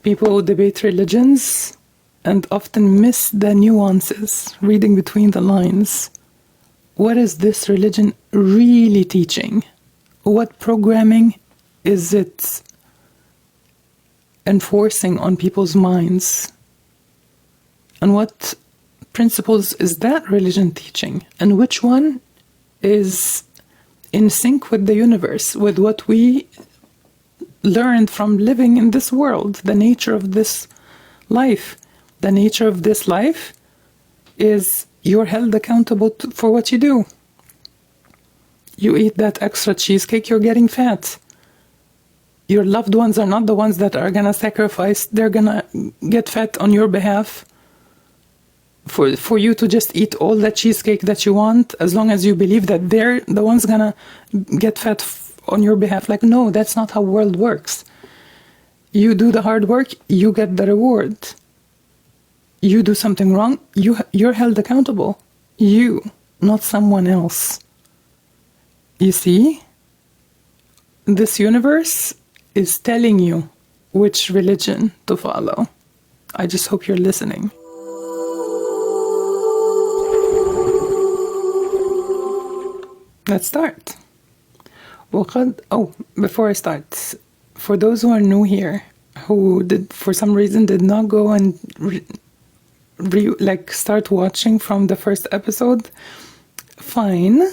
People debate religions and often miss the nuances, reading between the lines. What is this religion really teaching? What programming is it enforcing on people's minds? And what principles is that religion teaching? And which one is in sync with the universe, with what we learned from living in this world, the nature of this life? The nature of this life is you're held accountable for what you do. You eat that extra cheesecake, you're getting fat. Your loved ones are not the ones that are gonna sacrifice. They're gonna get fat on your behalf for you to just eat all the cheesecake that you want, as long as you believe that they're the ones gonna get fat on your behalf. Like, no, that's not how world works. You do the hard work, you get the reward. You do something wrong, you're held accountable. You, not someone else. You see? This universe is telling you which religion to follow. I just hope you're listening. Let's start. Before I start, for those who are new here, who did for some reason did not go and start watching from the first episode, fine.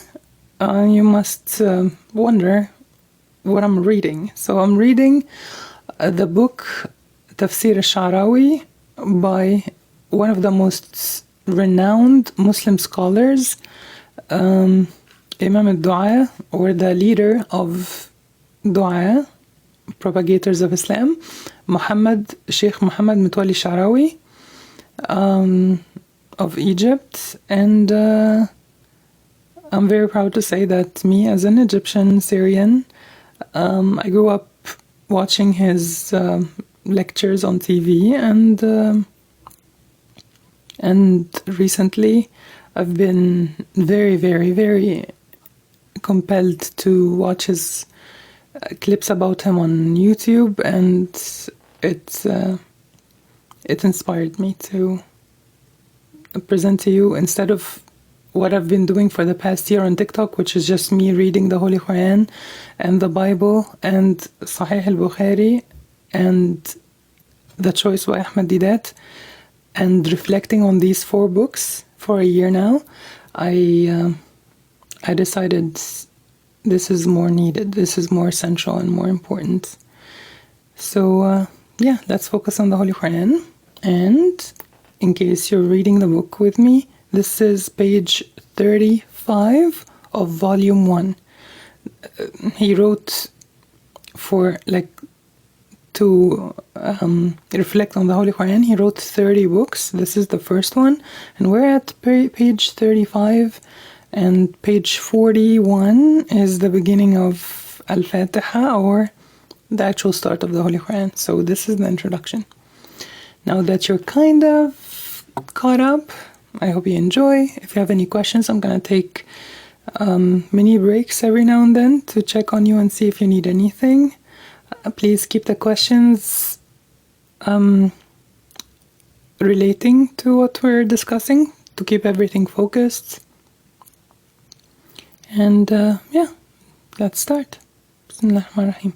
You must wonder what I'm reading. So I'm reading the book Tafsir al-Sha'rawi by one of the most renowned Muslim scholars, Imam al-Dua, or the leader of Dua, propagators of Islam, Sheikh Muhammad Mutawalli Sha'rawi, of Egypt. And I'm very proud to say that me, as an Egyptian Syrian, I grew up watching his lectures on TV, and recently I've been very, very, very compelled to watch his clips about him on YouTube, and it inspired me to present to you, instead of what I've been doing for the past year on TikTok, which is just me reading the Holy Qur'an and the Bible and Sahih al-Bukhari and The Choice by Ahmed Didat, and reflecting on these 4 books for a year now. I decided this is more needed, this is more essential and more important. So let's focus on the Holy Qur'an. And in case you're reading the book with me, this is page 35 of volume 1. He wrote to reflect on the Holy Qur'an, he wrote 30 books. This is the first one, and we're at page 35, and page 41 is the beginning of Al-Fatiha, or the actual start of the Holy Qur'an. So this is the introduction. Now that you're kind of caught up, I hope you enjoy. If you have any questions, I'm going to take mini breaks every now and then to check on you and see if you need anything. Please keep the questions relating to what we're discussing, to keep everything focused. And let's start. Bismillahirrahmanirrahim.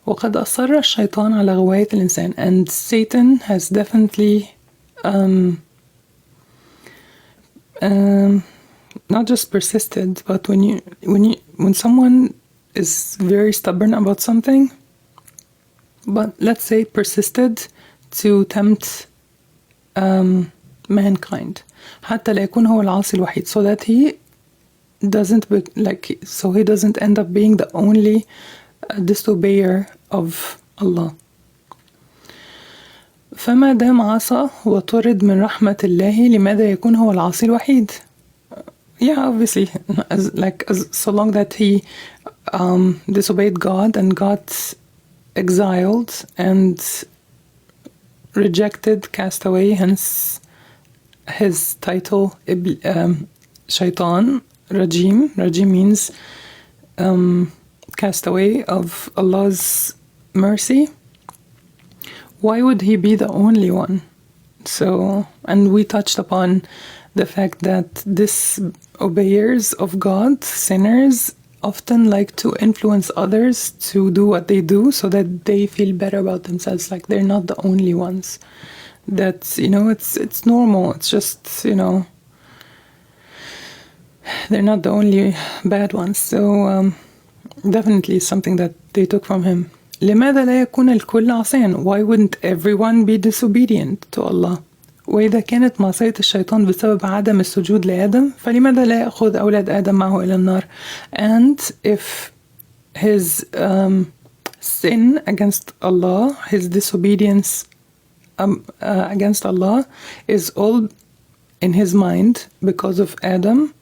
وقد أصر الشيطان على غواية الإنسان. And Satan has definitely not just persisted, but when someone is very stubborn about something, but let's say persisted to tempt mankind, حتى لا يكون هو العاصي الوحيد, so that he doesn't end up being the only disobeyer of Allah. فما دام عصى وطرد من رحمة الله لماذا يكون هو العاصي الوحيد? Obviously, so long that he disobeyed God and got exiled and rejected, cast away, hence his title, Shaitan, Rajim. Rajim means cast away of Allah's mercy. why would he be the only one? So, and we touched upon the fact that disobeyers of God, sinners, often like to influence others to do what they do so that they feel better about themselves, like they're not the only ones. That's, it's normal. It's just, they're not the only bad ones. So definitely something that they took from him. لماذا لا يكون الكل عصيا? Why wouldn't everyone be disobedient to Allah? وإذا كانت معصية الشيطان بسبب عدم السجود لآدم فلماذا لا يأخذ أولاد آدم معه إلى النار? And if his sin against Allah, his disobedience against Allah is all in his mind because of Adam,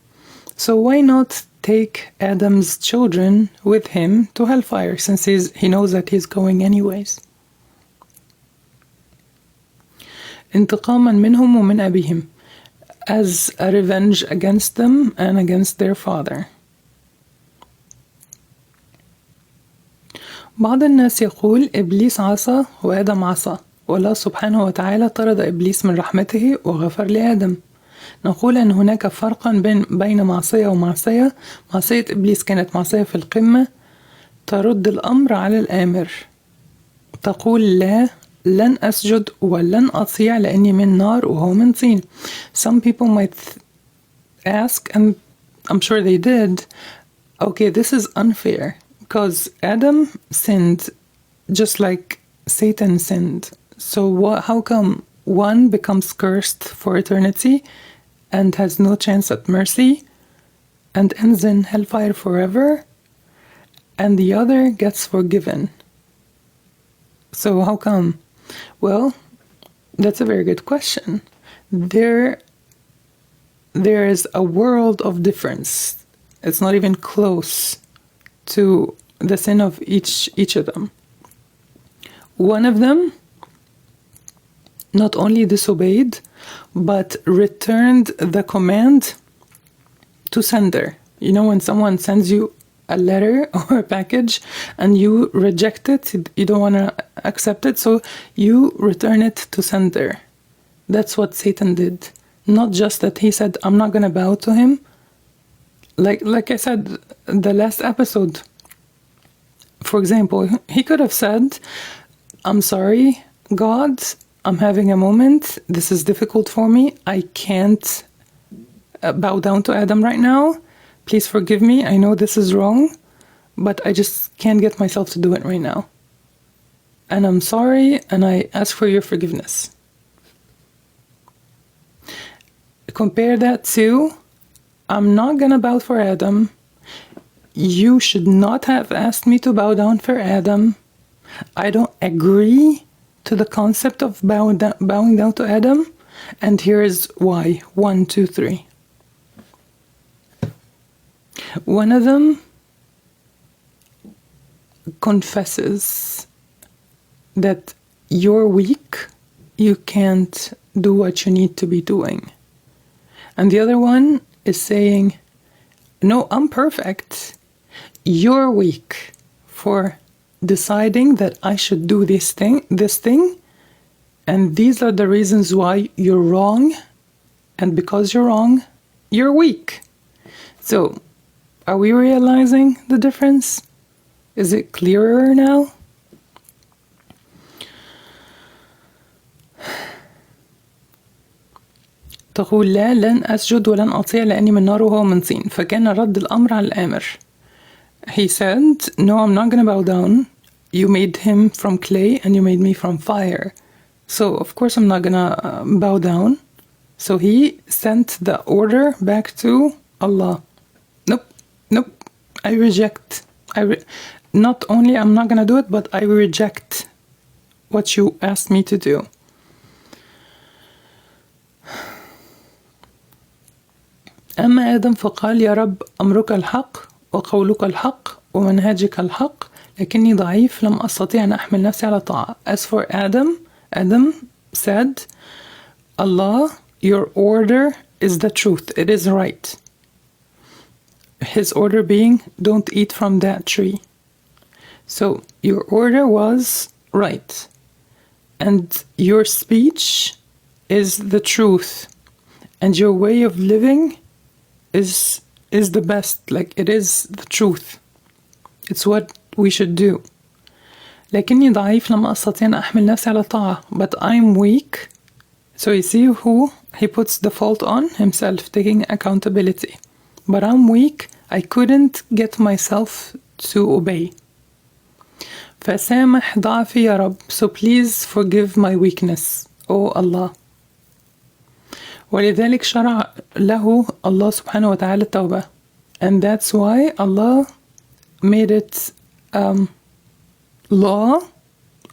so why not take Adam's children with him to hellfire, since he knows that he's going anyways. انتقاما منهم ومن أبيهم, as a revenge against them and against their father. بعض الناس يقول إبليس عصى وآدم عصى، والله سبحانه وتعالى طرد إبليس من رحمته وغفر لآدم. نقول أن هناك فرقا بين معصية ومعصية. معصية إبليس كانت معصية في القمة ترد الأمر على الآمر. تقول لا، لن أسجد ولن أطيع لأني من نار وهو من طين. Some people might ask, and I'm sure they did, okay, this is unfair because Adam sinned just like Satan sinned. So how come one becomes cursed for eternity and has no chance at mercy and ends in hellfire forever, and the other gets forgiven? So how come? Well, that's a very good question. There is a world of difference. It's not even close to the sin of each of them. One of them not only disobeyed, but returned the command to sender. You know, when someone sends you a letter or a package and you reject it, you don't want to accept it, so you return it to sender. That's what Satan did. Not just that he said, I'm not going to bow to him. Like I said in the last episode, for example, he could have said, I'm sorry, God, I'm having a moment. This is difficult for me. I can't bow down to Adam right now. Please forgive me. I know this is wrong, but I just can't get myself to do it right now. And I'm sorry, and I ask for your forgiveness. Compare that to, I'm not going to bow for Adam. You should not have asked me to bow down for Adam. I don't agree to the concept of bowing down to Adam, and here is why. 1, 2, 3. One of them confesses that you're weak, you can't do what you need to be doing. And the other one is saying, no, I'm perfect. You're weak for deciding that I should do this thing, and these are the reasons why you're wrong, and because you're wrong, you're weak. So, are we realizing the difference? Is it clearer now? تقول لا، لن أسجد ولن أطيع لأني من نار وهو من طين، فكان رد الأمر على الآمر. He said, no, I'm not going to bow down. You made him from clay and you made me from fire. So, of course, I'm not going to bow down. So he sent the order back to Allah. Nope. I reject. Not only I'm not going to do it, but I reject what you asked me to do. أما آدم فقال يا رب أمرك الحق وقولك الحق ومنهجك الحق لكني ضعيف لم أستطيع أن أحمل نفسي على طاعة. As for Adam said, Allah, your order is the truth. It is right. His order being, don't eat from that tree. So your order was right. and your speech is the truth, and your way of living is the best. Like, it is the truth. It's what we should do. لكني ضعيف لما أستطيع أن أحمل نفسي على الطاعة. But I'm weak. So you see who he puts the fault on? Himself, taking accountability. But I'm weak. I couldn't get myself to obey. فسامح ضعفي يا رب. So please forgive my weakness, O Allah. ولذلك شرع له Allah subhanahu wa ta'ala التوبة. And that's why Allah made it law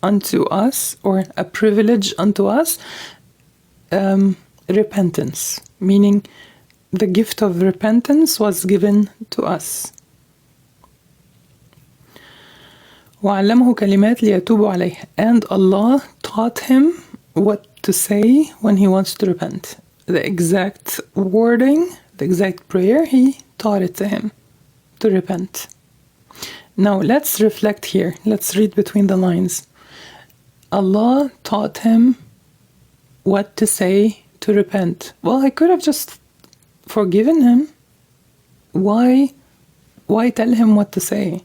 unto us, or a privilege unto us, repentance, meaning the gift of repentance was given to us. وعلمه كلمات ليتوب عليه. And Allah taught him what to say when he wants to repent. The exact wording, the exact prayer, he taught it to him to repent. Now let's reflect here. Let's read between the lines. Allah taught him what to say to repent. Well, I could have just forgiven him. Why tell him what to say?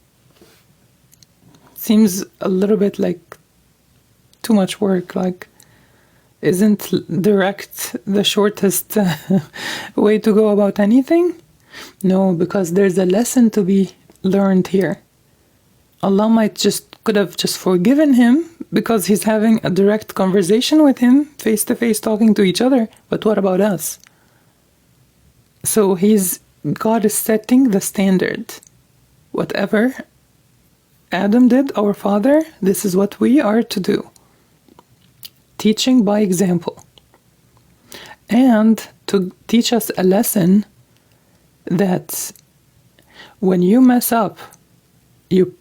Seems a little bit like too much work. Like, isn't direct the shortest way to go about anything? No, because there's a lesson to be learned here. Allah could have just forgiven him because he's having a direct conversation with him, face to face, talking to each other. But what about us? So God is setting the standard. Whatever Adam did, our father, this is what we are to do. Teaching by example. And to teach us a lesson that when you mess up, you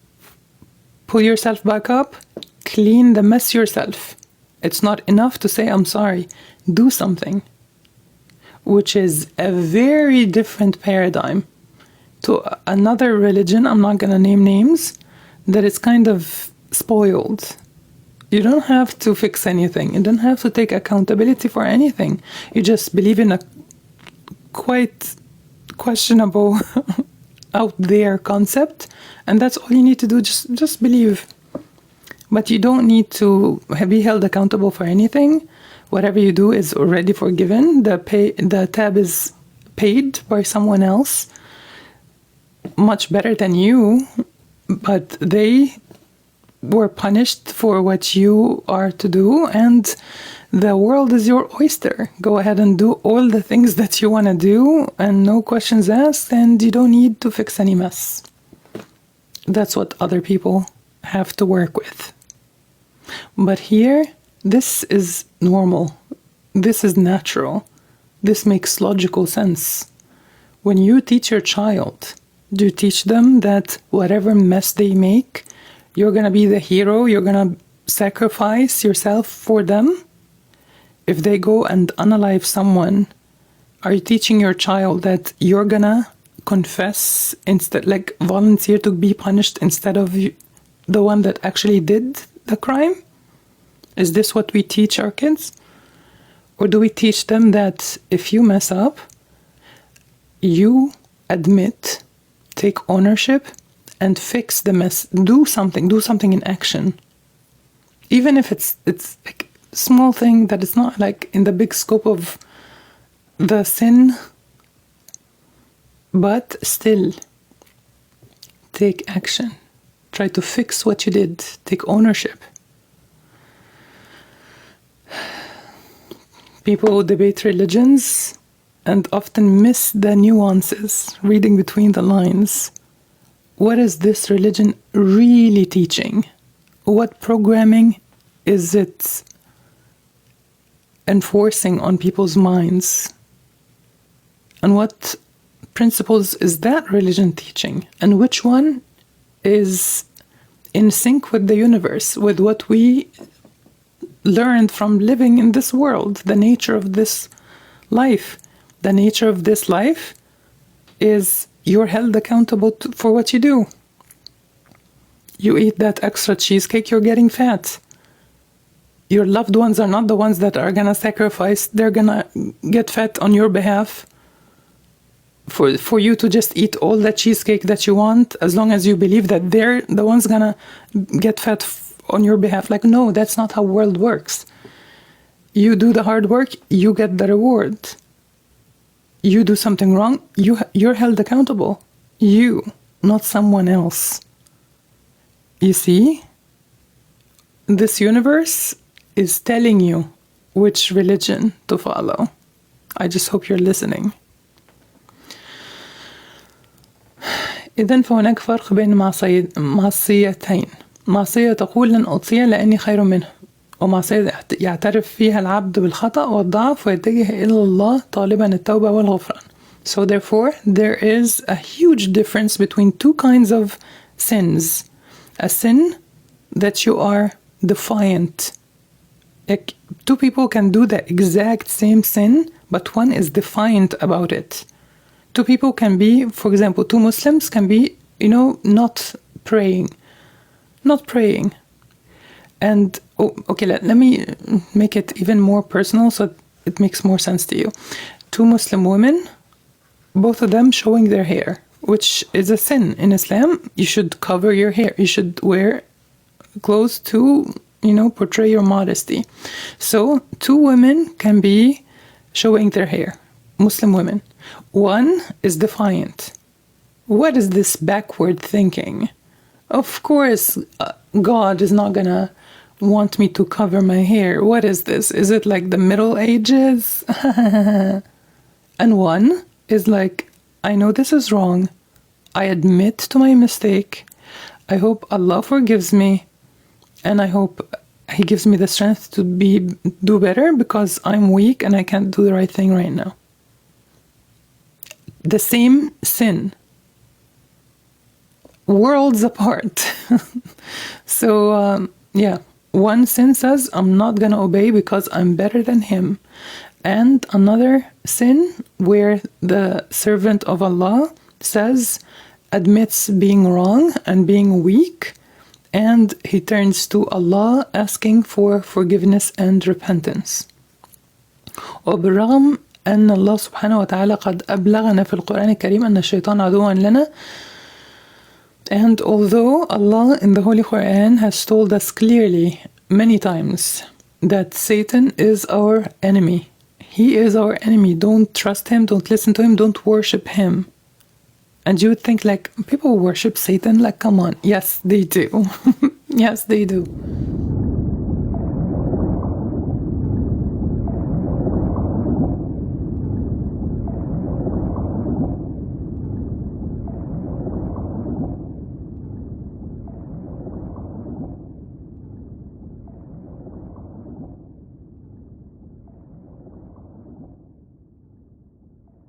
pull yourself back up, clean the mess yourself. It's not enough to say, I'm sorry. Do something. Which is a very different paradigm to another religion, I'm not going to name names, that is kind of spoiled. You don't have to fix anything. You don't have to take accountability for anything. You just believe in a quite questionable out there concept, and that's all you need to do. Just believe. But you don't need to be held accountable for anything. Whatever you do is already forgiven. The tab is paid by someone else, much better than you, but they were punished for what you are to do, and the world is your oyster. Go ahead and do all the things that you want to do, and no questions asked, and you don't need to fix any mess. That's what other people have to work with. But here, this is normal. This is natural. This makes logical sense. When you teach your child, do you teach them that whatever mess they make, you're going to be the hero, you're going to sacrifice yourself for them? If they go and unalive someone, are you teaching your child that you're going to confess instead, like volunteer to be punished instead of the one that actually did the crime? Is this what we teach our kids? Or do we teach them that if you mess up, you admit, take ownership, and fix the mess? Do something in action. Even if it's like a small thing that is not like in the big scope of the sin, but still take action. Try to fix what you did. Take ownership. People debate religions and often miss the nuances, reading between the lines. What is this religion really teaching? What programming is it enforcing on people's minds? And what principles is that religion teaching? And which one is in sync with the universe, with what we learned from living in this world, the nature of this life? The nature of this life is you're held accountable for what you do. You eat that extra cheesecake, you're getting fat. Your loved ones are not the ones that are gonna sacrifice. They're gonna get fat on your behalf for you to just eat all the cheesecake that you want, as long as you believe that they're the ones gonna get fat on your behalf. Like, no, that's not how world works. You do the hard work, you get the reward. You do something wrong, you're held accountable. You, not someone else. You see? This universe is telling you which religion to follow. I just hope you're listening. إذن فهناك فرق بين معصيتين. معصية تقول لن أطيع لأني خير منه، ومعصية يعترف فيها العبد بالخطأ والضعف ويتجه إلى الله طالبا التوبة والغفران. So therefore, there is a huge difference between two kinds of sins. A sin that you are defiant. Like, two people can do the exact same sin, but one is defiant about it. Two people can be, for example, two Muslims can be, not praying. Not praying. And, okay, let me make it even more personal so it makes more sense to you. Two Muslim women, both of them showing their hair, which is a sin in Islam. You should cover your hair. You should wear clothes to, portray your modesty. So, two women can be showing their hair, Muslim women. One is defiant. What is this backward thinking? Of course, God is not gonna want me to cover my hair. What is this? Is it like the Middle Ages? And one is like, I know this is wrong. I admit to my mistake. I hope Allah forgives me. And I hope He gives me the strength to do better because I'm weak and I can't do the right thing right now. The same sin. Worlds apart. So, one sin says, I'm not going to obey because I'm better than him. And another sin where the servant of Allah admits being wrong and being weak, and he turns to Allah asking for forgiveness and repentance. وبالرغم أن الله سبحانه وتعالى قد أبلغنا في القرآن الكريم أن الشيطان عدو لنا. And although Allah in the Holy Qur'an has told us clearly many times that Satan is our enemy. He is our enemy. Don't trust him, don't listen to him, don't worship him. And you would think people worship Satan, come on. Yes, they do. Yes, they do.